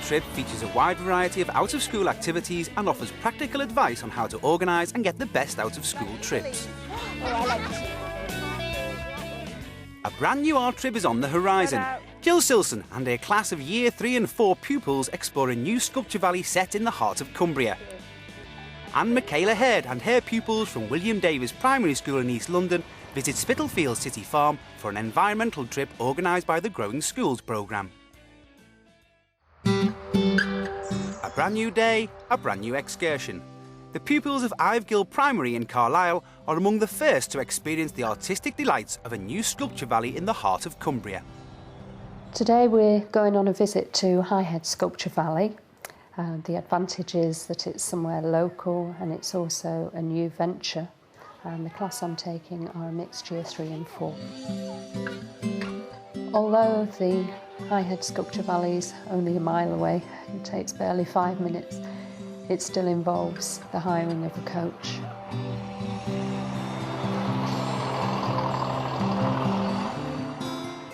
Trip features a wide variety of out-of-school activities and offers practical advice on how to organise and get the best out of school trips. A brand new art trip is on the horizon. Jill Silson and her class of Year 3 and 4 pupils explore a new sculpture valley set in the heart of Cumbria. And Michaela Heard and her pupils from William Davies Primary School in East London visit Spitalfields City Farm for an environmental trip organised by the Growing Schools programme. A brand new day, a brand new excursion. The pupils of Ivegill Primary in Carlisle are among the first to experience the artistic delights of a new sculpture valley in the heart of Cumbria. Today we're going on a visit to Highhead Sculpture Valley. The advantage is that it's somewhere local and it's also a new venture. And the class I'm taking are a mixed Year 3 and 4. Although the Highhead Sculpture Valley is only a mile away, it takes barely 5 minutes, it still involves the hiring of a coach.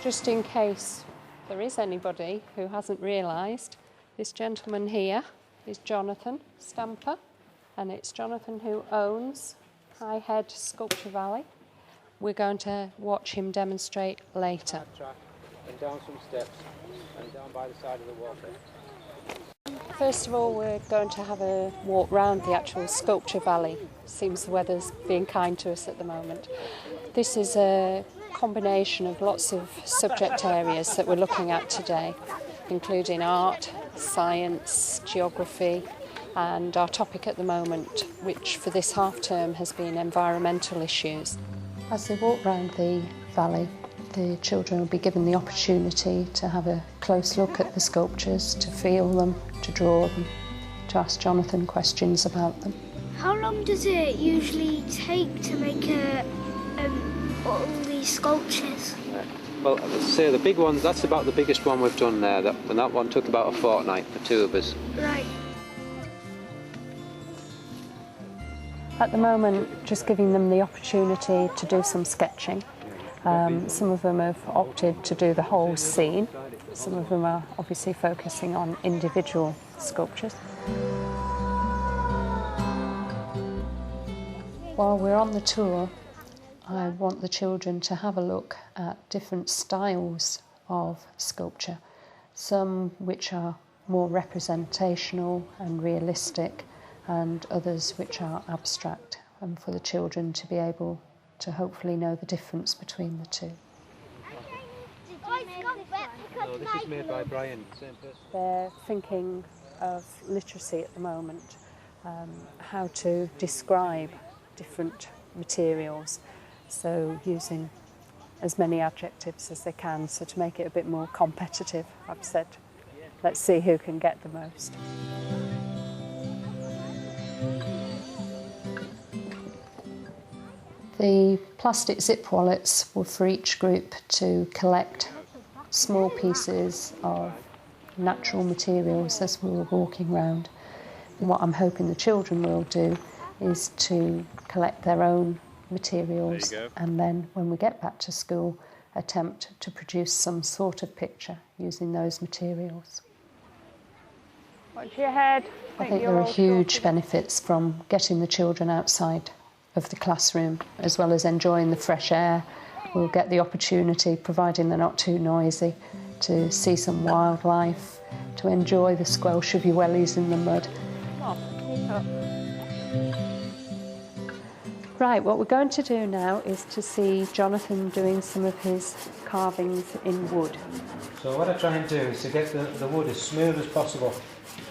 Just in case there is anybody who hasn't realised, this gentleman here is Jonathan Stamper, and it's Jonathan who owns Highhead Sculpture Valley. We're going to watch him demonstrate later. And down some steps and down by the side of the water. First of all, we're going to have a walk round the actual Sculpture Valley. Seems the weather's being kind to us at the moment. This is a combination of lots of subject areas that we're looking at today, including art, science, geography, and our topic at the moment, which for this half term has been environmental issues. As they walk round the valley, the children will be given the opportunity to have a close look at the sculptures, to feel them, to draw them, to ask Jonathan questions about them. How long does it usually take to make all these sculptures? Well, let's say the big ones, that's about the biggest one we've done there. That one took about a fortnight for 2 of us. Right. At the moment, just giving them the opportunity to do some sketching. Some of them have opted to do the whole scene. Some of them are obviously focusing on individual sculptures. While we're on the tour, I want the children to have a look at different styles of sculpture, some which are more representational and realistic, and others which are abstract, and for the children to be able to hopefully know the difference between the two. No, this is made by Brian, same person. They're thinking of literacy at the moment, how to describe different materials, so using as many adjectives as they can, so to make it a bit more competitive. I've said, let's see who can get the most. The plastic zip wallets were for each group to collect small pieces of natural materials as we were walking around. And what I'm hoping the children will do is to collect their own materials, and then when we get back to school, attempt to produce some sort of picture using those materials. Watch your head. I think there are huge benefits from getting the children outside of the classroom, as well as enjoying the fresh air. We'll get the opportunity, providing they're not too noisy, to see some wildlife, to enjoy the squelch of your wellies in the mud. Right, what we're going to do now is to see Jonathan doing some of his carvings in wood. So what I try and do is to get the wood as smooth as possible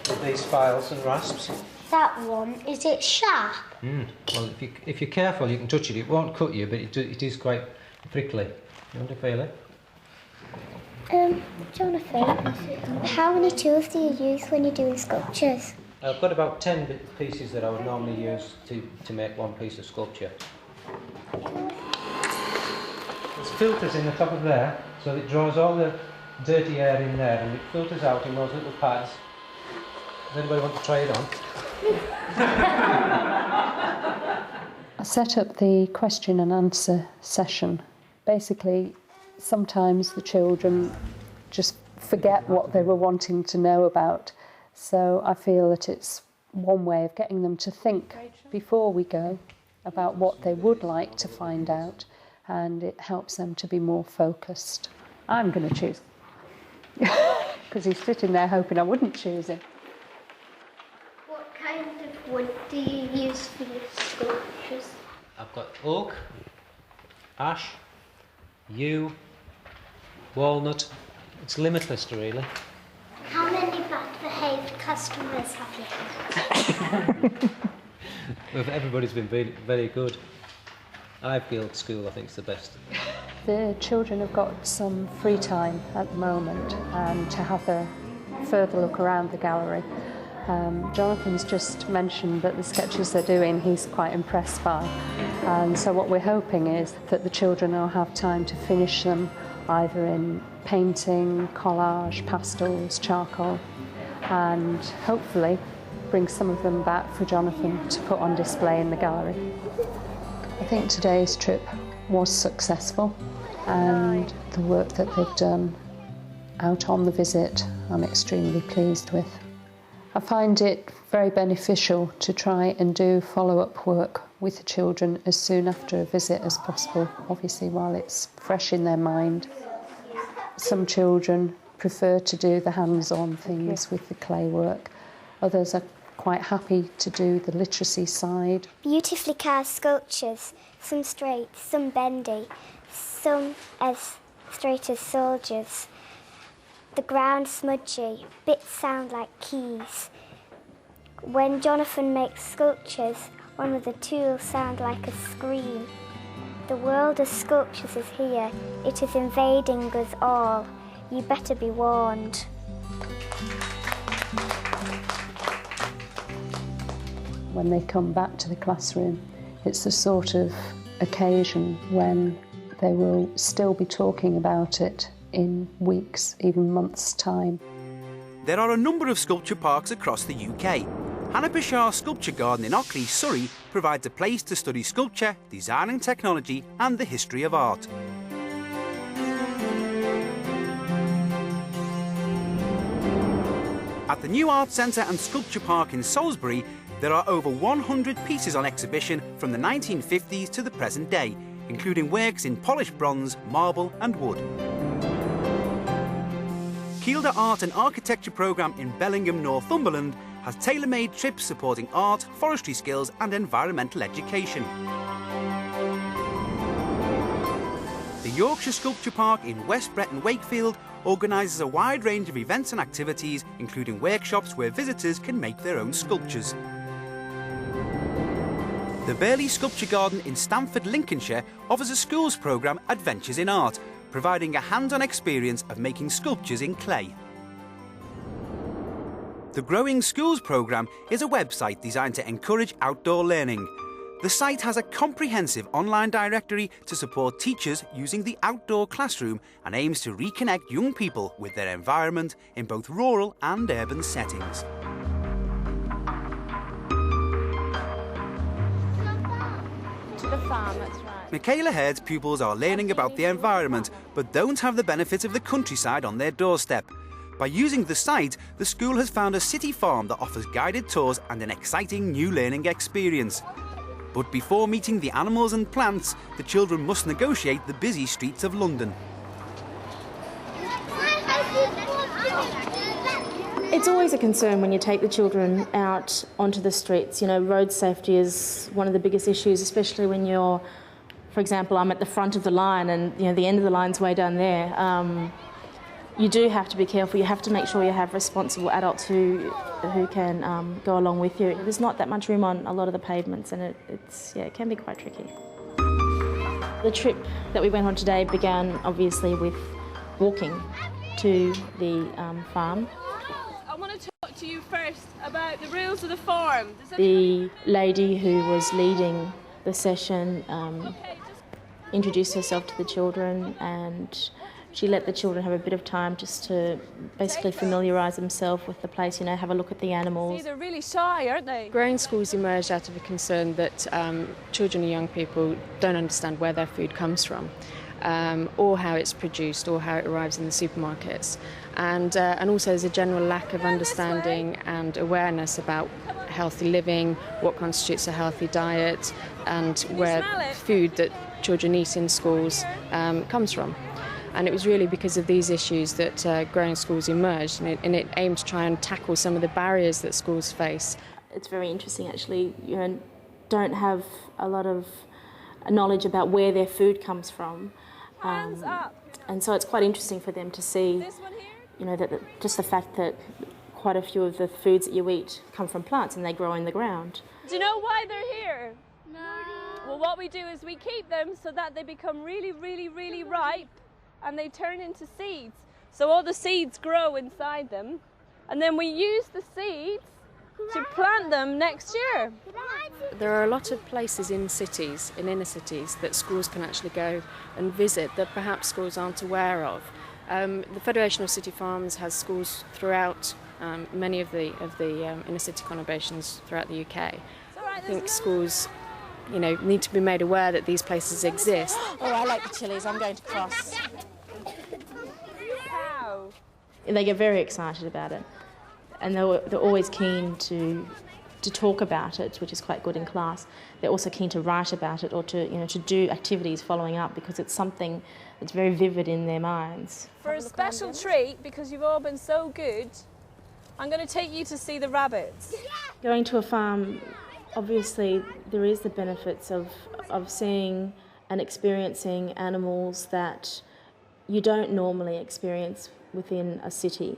with these files and rasps. That one, is it sharp? Well, if you're careful, you can touch it. It won't cut you, but it is quite prickly. You want to feel it? Jonathan, how many tools do you use when you're doing sculptures? I've got about 10 pieces that I would normally use to make one piece of sculpture. There's filters in the top of there, so it draws all the dirty air in there, and it filters out in those little pads. Does anybody want to try it on? I set up the question and answer session. Basically, sometimes the children just forget what they were wanting to know about. So I feel that it's one way of getting them to think before we go about what they would like to find out, and it helps them to be more focused. I'm going to choose, because he's sitting there hoping I wouldn't choose him. What kind of wood do you use for your sculptures? I've got oak, ash, yew, walnut. It's limitless, really. How many bad-behaved customers have you had? Well, everybody's been very good. Ivefield School, I think, is the best. The children have got some free time at the moment to have a further look around the gallery. Jonathan's just mentioned that the sketches they're doing he's quite impressed by, and so what we're hoping is that the children will have time to finish them either in painting, collage, pastels, charcoal, and hopefully bring some of them back for Jonathan to put on display in the gallery. I think today's trip was successful, and the work that they've done out on the visit I'm extremely pleased with. I find it very beneficial to try and do follow-up work with the children as soon after a visit as possible, obviously while it's fresh in their mind. Some children prefer to do the hands-on things with the clay work. Others are quite happy to do the literacy side. Beautifully carved sculptures, some straight, some bendy, some as straight as soldiers. The ground smudgy, bits sound like keys. When Jonathan makes sculptures, one of the tools sound like a scream. The world of sculptures is here. It is invading us all. You better be warned. When they come back to the classroom, it's the sort of occasion when they will still be talking about it in weeks, even months' time. There are a number of sculpture parks across the UK. Hannah Bashar Sculpture Garden in Ockley, Surrey, provides a place to study sculpture, design and technology, and the history of art. At the New Art Centre and Sculpture Park in Salisbury, there are over 100 pieces on exhibition from the 1950s to the present day, including works in polished bronze, marble and wood. Kielder Art and Architecture Programme in Bellingham, Northumberland has tailor-made trips supporting art, forestry skills and environmental education. The Yorkshire Sculpture Park in West Bretton Wakefield organises a wide range of events and activities, including workshops where visitors can make their own sculptures. The Burley Sculpture Garden in Stamford, Lincolnshire offers a schools programme, Adventures in Art, providing a hands-on experience of making sculptures in clay. The Growing Schools programme is a website designed to encourage outdoor learning. The site has a comprehensive online directory to support teachers using the outdoor classroom and aims to reconnect young people with their environment in both rural and urban settings. To the farm, that's right. Michaela Haird's pupils are learning about the environment but don't have the benefits of the countryside on their doorstep. By using the site, the school has found a city farm that offers guided tours and an exciting new learning experience. But before meeting the animals and plants, the children must negotiate the busy streets of London. It's always a concern when you take the children out onto the streets. You know, road safety is one of the biggest issues, especially when you're, for example, I'm at the front of the line and, you know, the end of the line's way down there. You do have to be careful. You have to make sure you have responsible adults who can go along with you. There's not that much room on a lot of the pavements, and it can be quite tricky. The trip that we went on today began obviously with walking to the farm. I want to talk to you first about the rules of the farm. The lady who was leading the session introduced herself to the children, and she let the children have a bit of time just to basically familiarise themselves with the place, you know, have a look at the animals. They're really shy, aren't they? Growing schools emerged out of a concern that children and young people don't understand where their food comes from. or how it's produced, or how it arrives in the supermarkets. And also there's a general lack of understanding and awareness about healthy living, what constitutes a healthy diet, and where food that children eat in schools comes from. And it was really because of these issues that Growing Schools emerged, and it aimed to try and tackle some of the barriers that schools face. It's very interesting, actually. Don't have a lot of knowledge about where their food comes from. Hands up. And so it's quite interesting for them to see, This one here? that just the fact that quite a few of the foods that you eat come from plants and they grow in the ground. Do you know why they're here? No. Well, what we do is we keep them so that they become really, really, really ripe and they turn into seeds. So all the seeds grow inside them, and then we use the seeds to plant them next year. There are a lot of places in cities, in inner cities, that schools can actually go and visit that perhaps schools aren't aware of. The Federation of City Farms has schools throughout many of the inner city conurbations throughout the UK. I think schools, need to be made aware that these places exist. Oh, I like the chilies. I'm going to cross. Cow. They get very excited about it, and they're always keen to talk about it, which is quite good in class. They're also keen to write about it or to do activities following up, because it's something that's very vivid in their minds. For a special treat, because you've all been so good, I'm going to take you to see the rabbits. Going to a farm, obviously there is the benefits of seeing and experiencing animals that you don't normally experience within a city,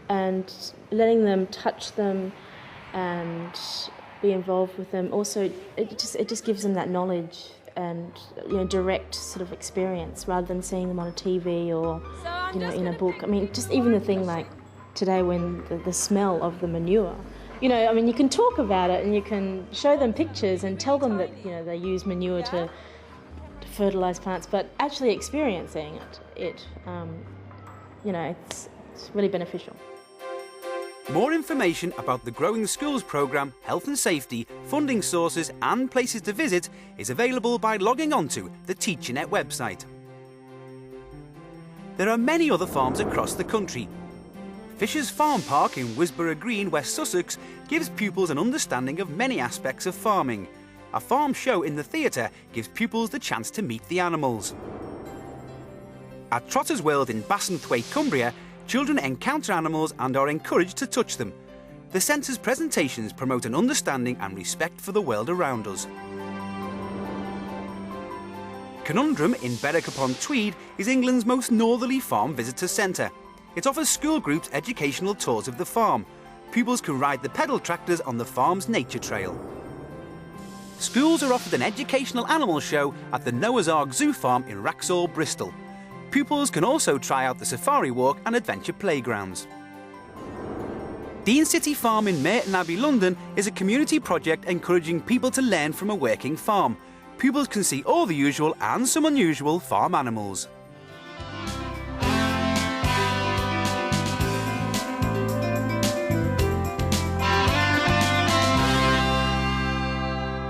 and letting them touch them and be involved with them. Also, it just gives them that knowledge and direct sort of experience, rather than seeing them on a TV or in a book. I mean, just even the thing like today, when the smell of the manure. You can talk about it and you can show them pictures and tell them that they use manure to fertilise plants, but actually experiencing it's really beneficial. More information about the Growing Schools programme, health and safety, funding sources and places to visit is available by logging onto the TeacherNet website. There are many other farms across the country. Fisher's Farm Park in Wisborough Green, West Sussex, gives pupils an understanding of many aspects of farming. A farm show in the theatre gives pupils the chance to meet the animals. At Trotter's World in Bassenthwaite, Cumbria, children encounter animals and are encouraged to touch them. The centre's presentations promote an understanding and respect for the world around us. Conundrum in Berwick-upon-Tweed is England's most northerly farm visitor centre. It offers school groups educational tours of the farm. Pupils can ride the pedal tractors on the farm's nature trail. Schools are offered an educational animal show at the Noah's Ark Zoo Farm in Wraxall, Bristol. Pupils can also try out the safari walk and adventure playgrounds. Dean City Farm in Merton Abbey, London is a community project encouraging people to learn from a working farm. Pupils can see all the usual and some unusual farm animals.